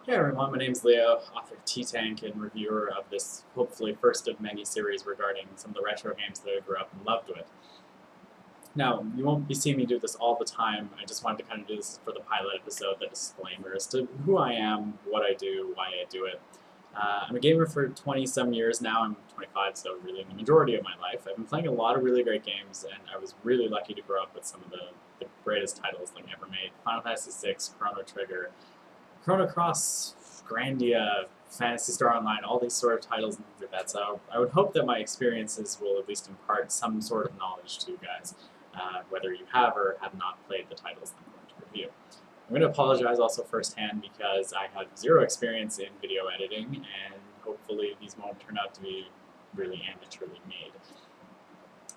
Hey everyone, my name's Leo, author of T-Tank and reviewer of this hopefully first of many series regarding some of the retro games that I grew up and loved with. Now, you won't be seeing me do this all the time. I just wanted to kind of do this for the pilot episode, the disclaimer as to who I am, what I do, why I do it. I'm a gamer for 20-some years now. I'm 25, so really the majority of my life. I've been playing a lot of really great games, and I was really lucky to grow up with some of the greatest titles like ever made. Final Fantasy VI, Chrono Trigger, Chrono Cross, Grandia, Phantasy Star Online, all these sort of titles and things like that. So I would hope that my experiences will at least impart some sort of knowledge to you guys, whether you have or have not played the titles I'm going to review. I'm going to apologize also firsthand because I have zero experience in video editing, and hopefully these won't turn out to be really amateurly made.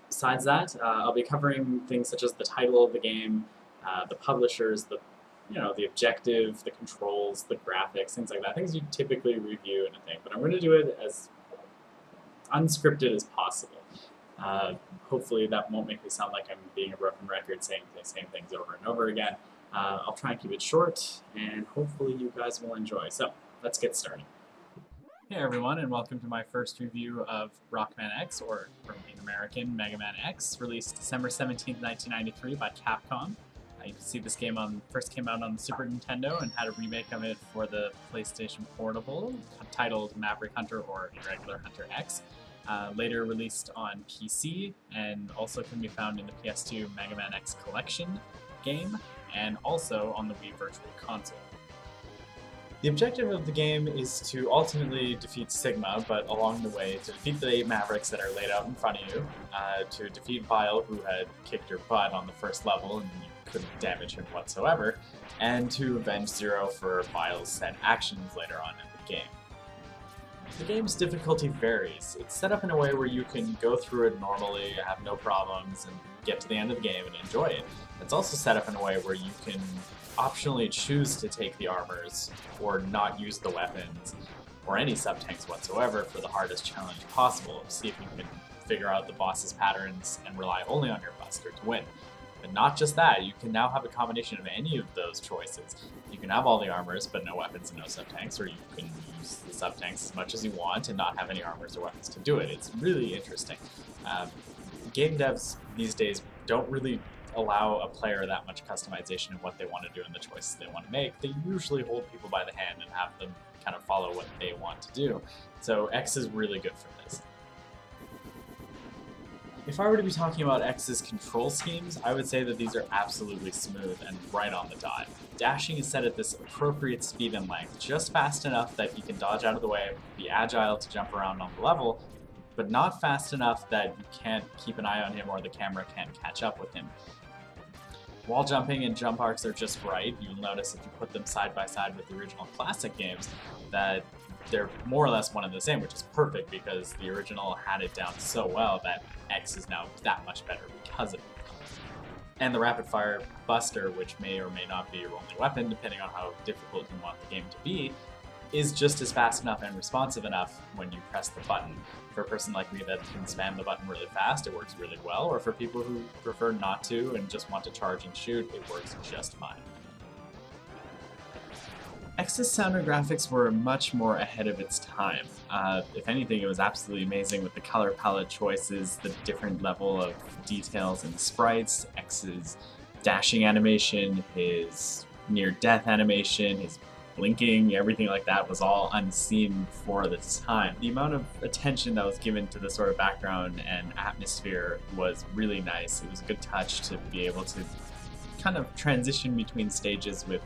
Besides that, I'll be covering things such as the title of the game, the publishers, the objective, the controls, the graphics, things like that. Things you typically review in a thing, but I'm going to do it as unscripted as possible. Hopefully that won't make me sound like I'm being a broken record saying the same things over and over again. I'll try and keep it short, and hopefully you guys will enjoy. So, let's get started. Hey everyone, and welcome to my first review of Rockman X, or from the American Megaman X, released December 17th, 1993 by Capcom. You can see this game first came out on the Super Nintendo and had a remake of it for the PlayStation Portable, titled Maverick Hunter or Irregular Hunter X. Later released on PC, and also can be found in the PS2 Mega Man X Collection game, and also on the Wii Virtual Console. The objective of the game is to ultimately defeat Sigma, but along the way to defeat the 8 Mavericks that are laid out in front of you, to defeat Vile, who had kicked your butt on the first level and you couldn't damage him whatsoever, and to avenge Zero for Vile's said actions later on in the game. The game's difficulty varies. It's set up in a way where you can go through it normally, have no problems, and get to the end of the game and enjoy it. It's also set up in a way where you can optionally choose to take the armors, or not use the weapons, or any sub-tanks whatsoever for the hardest challenge possible. See if you can figure out the boss's patterns and rely only on your buster to win. But not just that, you can now have a combination of any of those choices. You can have all the armors but no weapons and no sub-tanks, or you can use the sub-tanks as much as you want and not have any armors or weapons to do it. It's really interesting. Game devs these days don't really allow a player that much customization of what they want to do and the choices they want to make. They usually hold people by the hand and have them kind of follow what they want to do. So X is really good for this. If I were to be talking about X's control schemes, I would say that these are absolutely smooth and right on the dot. Dashing is set at this appropriate speed and length, just fast enough that he can dodge out of the way, be agile to jump around on the level, but not fast enough that you can't keep an eye on him or the camera can't catch up with him. Wall jumping and jump arcs are just right. You'll notice if you put them side by side with the original classic games that they're more or less one and the same, which is perfect because the original had it down so well that X is now that much better because of it. And the rapid fire buster, which may or may not be your only weapon, depending on how difficult you want the game to be, is just as fast enough and responsive enough when you press the button. For a person like me that can spam the button really fast, it works really well, or for people who prefer not to and just want to charge and shoot, it works just fine. X's sound and graphics were much more ahead of its time. If anything, it was absolutely amazing with the color palette choices, the different level of details and sprites, X's dashing animation, his near-death animation, his blinking, everything like that was all unseen for the time. The amount of attention that was given to the sort of background and atmosphere was really nice. It was a good touch to be able to kind of transition between stages with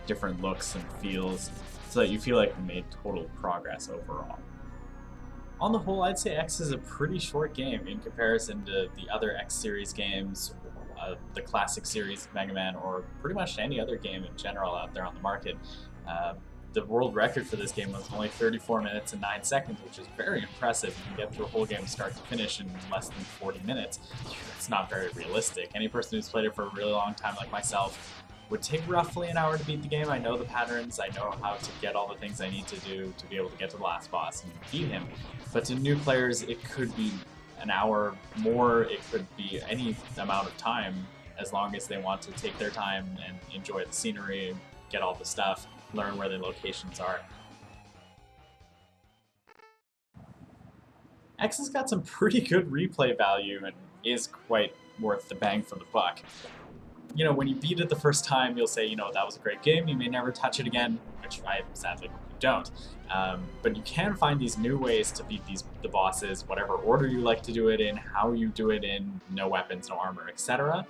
different looks and feels so that you feel like you made total progress overall. On the whole, I'd say X is a pretty short game in comparison to the other X series games, the classic series of Mega Man, or pretty much any other game in general out there on the market. The world record for this game was only 34 minutes and 9 seconds, which is very impressive. You can get through a whole game start to finish in less than 40 minutes. It's not very realistic. Any person who's played it for a really long time like myself would take roughly an hour to beat the game. I know the patterns, I know how to get all the things I need to do to be able to get to the last boss and beat him. But to new players, it could be an hour more, it could be any amount of time, as long as they want to take their time and enjoy the scenery, get all the stuff. learn where the locations are. X has got some pretty good replay value and is quite worth the bang for the buck. You know, when you beat it the first time, you'll say, you know, that was a great game, you may never touch it again, which I sadly don't. But you can find these new ways to beat the bosses, whatever order you like to do it in, how you do it in, no weapons, no armor, etc.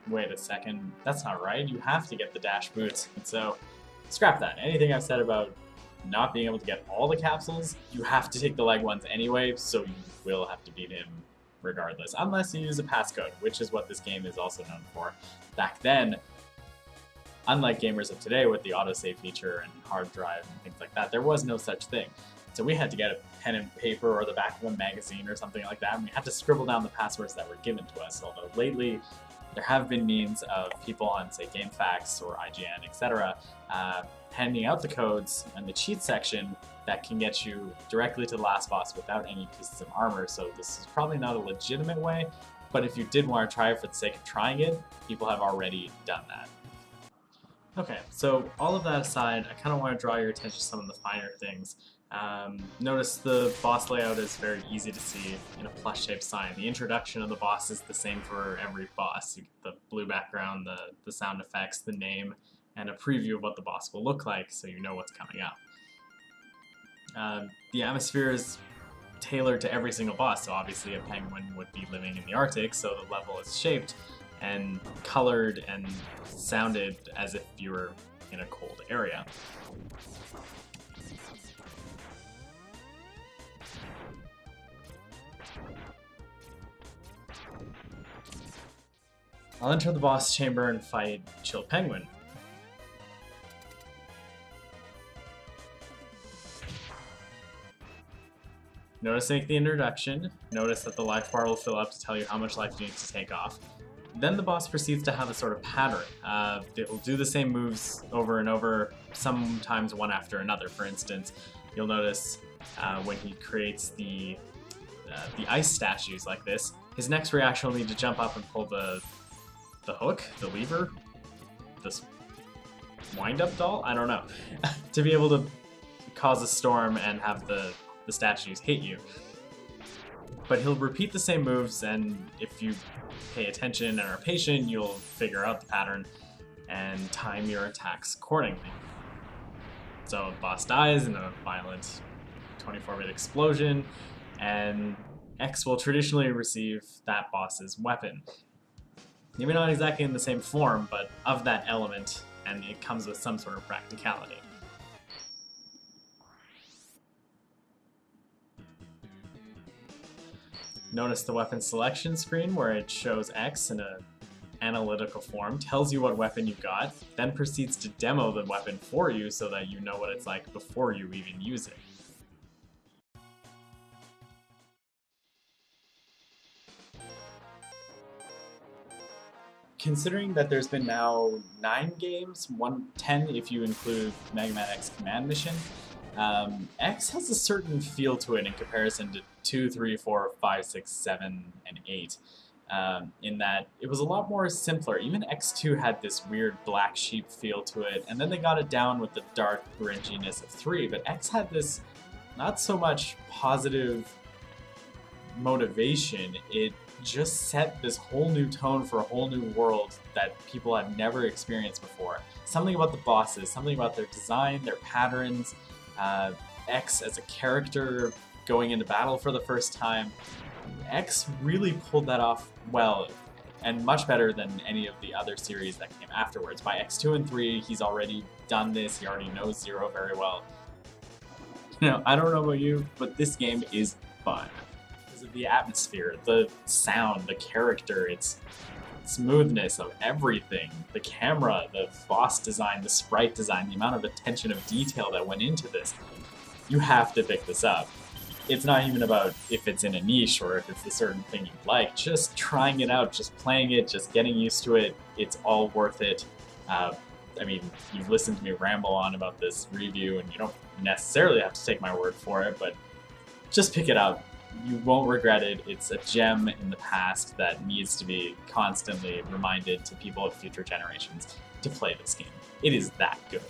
Wait a second, that's not right, you have to get the dash boots, and so scrap that. Anything I've said about not being able to get all the capsules, you have to take the leg ones anyway, so you will have to beat him regardless, unless you use a passcode, which is what this game is also known for. Back then, unlike gamers of today with the autosave feature and hard drive and things like that, there was no such thing. So we had to get a pen and paper or the back of a magazine or something like that, and we had to scribble down the passwords that were given to us, although lately there have been means of people on, say, GameFAQs or IGN, etc., handing out the codes and the cheat section that can get you directly to the last boss without any pieces of armor. So this is probably not a legitimate way, but if you did want to try it for the sake of trying it, people have already done that. Okay, so all of that aside, I kind of want to draw your attention to some of the finer things. Notice the boss layout is very easy to see in a plush-shaped sign. The introduction of the boss is the same for every boss. You get the blue background, the sound effects, the name, and a preview of what the boss will look like so you know what's coming up. The atmosphere is tailored to every single boss, so obviously a penguin would be living in the Arctic, so the level is shaped and colored and sounded as if you were in a cold area. I'll enter the boss chamber and fight Chill Penguin. Notice make the introduction, notice that the life bar will fill up to tell you how much life you need to take off. Then the boss proceeds to have a sort of pattern. It will do the same moves over and over, sometimes one after another. For instance, you'll notice when he creates the ice statues like this, his next reaction will need to jump up and pull the hook, the lever, this wind-up doll? I don't know. To be able to cause a storm and have the statues hit you. But he'll repeat the same moves, and if you pay attention and are patient, you'll figure out the pattern and time your attacks accordingly. So the boss dies in a violent 24-bit explosion, and X will traditionally receive that boss's weapon. Maybe not exactly in the same form, but of that element, and it comes with some sort of practicality. Notice the weapon selection screen where it shows X in an analytical form, tells you what weapon you got, then proceeds to demo the weapon for you so that you know what it's like before you even use it. Considering that there's been now 9 games, 10 if you include Megaman X Command Mission, X has a certain feel to it in comparison to 2, 3, 4, 5, 6, 7, and 8, in that it was a lot more simpler. Even X2 had this weird black sheep feel to it, and then they got it down with the dark gringiness of 3, but X had this not so much positive motivation. It just set this whole new tone for a whole new world that people had never experienced before. Something about the bosses, something about their design, their patterns, X as a character going into battle for the first time. X really pulled that off well, and much better than any of the other series that came afterwards. By X2 and 3, he's already done this, he already knows Zero very well. You know, I don't know about you, but this game is fun. Because of the atmosphere, the sound, the character, its smoothness of everything, the camera, the boss design, the sprite design, the amount of attention of detail that went into this. You have to pick this up. It's not even about if it's in a niche or if it's a certain thing you like. Just trying it out, just playing it, just getting used to it, it's all worth it. I mean, you've listened to me ramble on about this review, and you don't necessarily have to take my word for it, but just pick it up. You won't regret it. It's a gem in the past that needs to be constantly reminded to people of future generations to play this game. It is that good.